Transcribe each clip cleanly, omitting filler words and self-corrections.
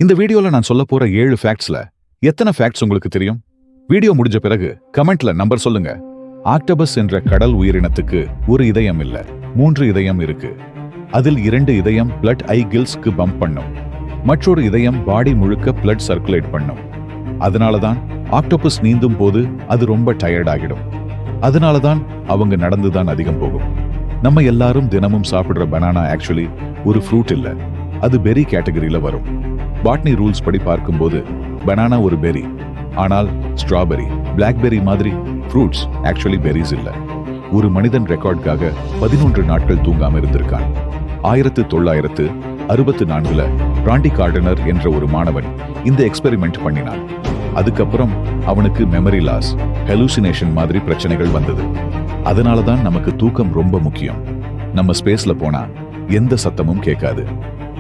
இந்த வீடியோல நான் சொல்ல போற 7 ஃபேக்ட்ஸ்ல எத்தனை ஃபேக்ட்ஸ் உங்களுக்கு தெரியும்? வீடியோ முடிஞ்ச பிறகு கமெண்ட்ல நம்பர் சொல்லுங்க. ஆக்டோபஸ் என்ற கடல் உயிரினத்துக்கு ஒரு இதயம் இல்ல, 3 இதயம் இருக்கு. அதில் 2 இதயம் பிளட் ஐ கில்ஸ்க்கு பம்ப் பண்ணும், மற்றொரு இதயம் பாடி முழுக்க பிளட் சர்க்குலேட் பண்ணும். அதனாலதான் ஆக்டோபஸ் நீந்தும் போது அது ரொம்ப டயர்ட் ஆகிடும். அதனாலதான் அவங்க நடந்துதான் அதிகம் போகும். நம்ம எல்லாரும் தினமும் சாப்பிடுற பனானா ஆக்சுவலி ஒரு ஃப்ரூட் இல்ல, அது பெரி கேட்டகரியில வரும். பாட்னி ரூல்ஸ் படி பார்க்கும்போது பனானா ஒரு பெரி, ஆனால் ஸ்ட்ராபெரி, பிளாக்பெரி மாதிரி ஃப்ரூட்ஸ் ஆக்சுவலி பெரிஸ் இல்ல. ஒரு மனிதன் ரெக்கார்டுக்காக 11 நாட்கள் தூங்காம இருந்திருக்கான். 1964 ராண்டி கார்டனர் என்ற ஒரு மாணவன் இந்த எக்ஸ்பெரிமெண்ட் பண்ணினான். அதுக்கப்புறம் அவனுக்கு மெமரி லாஸ், ஹெலூசினேஷன் மாதிரி பிரச்சனைகள் வந்தது. அதனாலதான் நமக்கு தூக்கம் ரொம்ப முக்கியம். நம்ம ஸ்பேஸ்ல போனா எந்த சத்தமும் கேட்காது.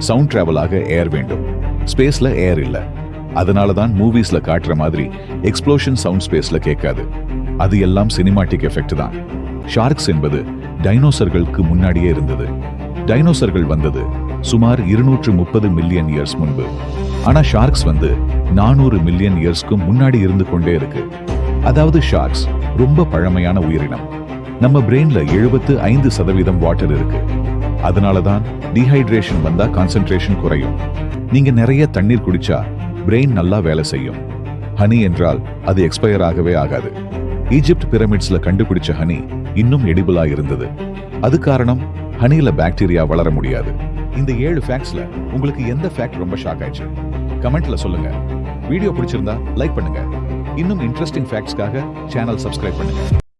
சவுண்ட் டிராவலாக ஏர் வேண்டும், ஸ்பேஸ்ல ஏர் இல்ல. அதனாலதான் மூவிஸ்ல காட்டுற மாதிரி எக்ஸ்ப்ளோஷன் சவுண்ட் ஸ்பேஸ்ல கேட்காது. அது எல்லாம் சினிமாட்டிக் எஃபெக்ட் தான். ஷார்க்ஸ் என்பது டைனோசர்களுக்கு முன்னாடியே இருந்தது. டைனோசர்கள் வந்தது சுமார் 230 மில்லியன் இயர்ஸ் முன்பு. ஆனா ஷார்க்ஸ் 400 மில்லியன் இயர்ஸ்க்கும் முன்னாடி இருந்து கொண்டே இருக்கு. அதாவது ஷார்க்ஸ் ரொம்ப பழமையான உயிரினம். நம்ம பிரெயின்ல 75% வாட்டர் இருக்கு. அதனாலதான் டீஹைட்ரேஷன் வந்தா கான்சென்ட்ரேஷன் குறையும். நீங்க நிறைய தண்ணீர் குடிச்சா பிரெயின் நல்லா வேலை செய்யும். ஹனி என்றால் அது எக்ஸ்பயர் ஆகவே ஆகாது. ஈஜிப்ட் பிரமிட்ஸ்ல கண்டுபிடிச்ச ஹனி இன்னும் எடிபிளா இருந்தது. அது காரணம் ஹனில பாக்டீரியா வளர முடியாது. இந்த 7 ஃபேக்ட்ஸ்ல உங்களுக்கு எந்த ஃபேக்ட் ரொம்ப ஷாக் ஆயிடுச்சு? கமெண்ட்ல சொல்லுங்க. வீடியோ பிடிச்சிருந்தா லைக் பண்ணுங்க. இன்னும் இன்ட்ரெஸ்டிங் ஃபேக்ட்ஸ்க்காக சேனல் சப்ஸ்கிரைப் பண்ணுங்க.